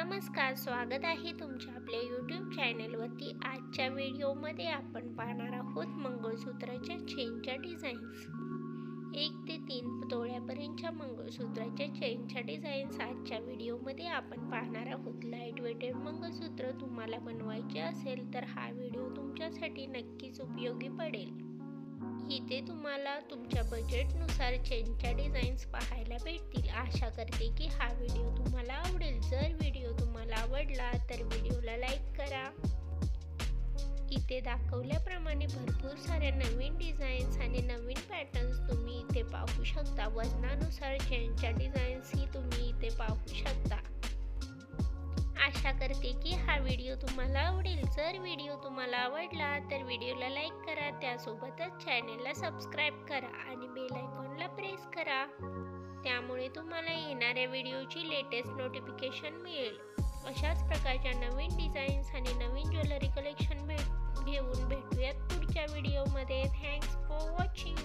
नमस्कार, स्वागत आहे तुमच्या आपल्या यूट्यूब चॅनलवरती। आजच्या व्हिडिओमध्ये आपण पाहणार आहोत मंगळसूत्राच्या चेनच्या डिझाईन्स। 1 ते 3 तोळ्यापर्यंतच्या मंगळसूत्राच्या चेनच्या डिझाईन्स आजच्या व्हिडिओमध्ये आपण पाहणार आहोत। लाईट वेटेड मंगळसूत्र तुम्हाला बनवायचे असेल तर हा व्हिडिओ तुमच्यासाठी नक्कीच उपयोगी पडेल। इथे तुम्हाला तुमच्या बजेटनुसार चेनच्या डिझाईन्स पाहायला भेटतील। आशा करते की हा व्हिडिओ तुम्हाला आवडेल। जर व्हिडिओ तुम्हाला आवडला तर व्हिडिओला लाईक करा। इथे दाखवल्याप्रमाणे भरपूर साऱ्या नवीन डिझाईन्स आणि नवीन पॅटर्न्स तुम्ही इथे पाहू शकता। वजनानुसार चेनच्या डिझाईन्स ही तुम्ही इथे पाहू शकता। आशा करते की हा व्हिडिओ तुम्हाला आवडेल। जर व्हिडिओ तुम्हाला आवडला तर व्हिडिओला लाईक करा, त्यासोबतच चॅनेलला सबस्क्राईब करा आणि बेल आयकॉनला प्रेस करा। त्यामुळे तुम्हाला येणाऱ्या व्हिडिओची लेटेस्ट नोटिफिकेशन मिळेल। अशाच प्रकारच्या नवीन डिझाईन्स आणि नवीन ज्वेलरी कलेक्शन घेऊन भेटूयात पुढच्या व्हिडिओमध्ये। Thanks for watching.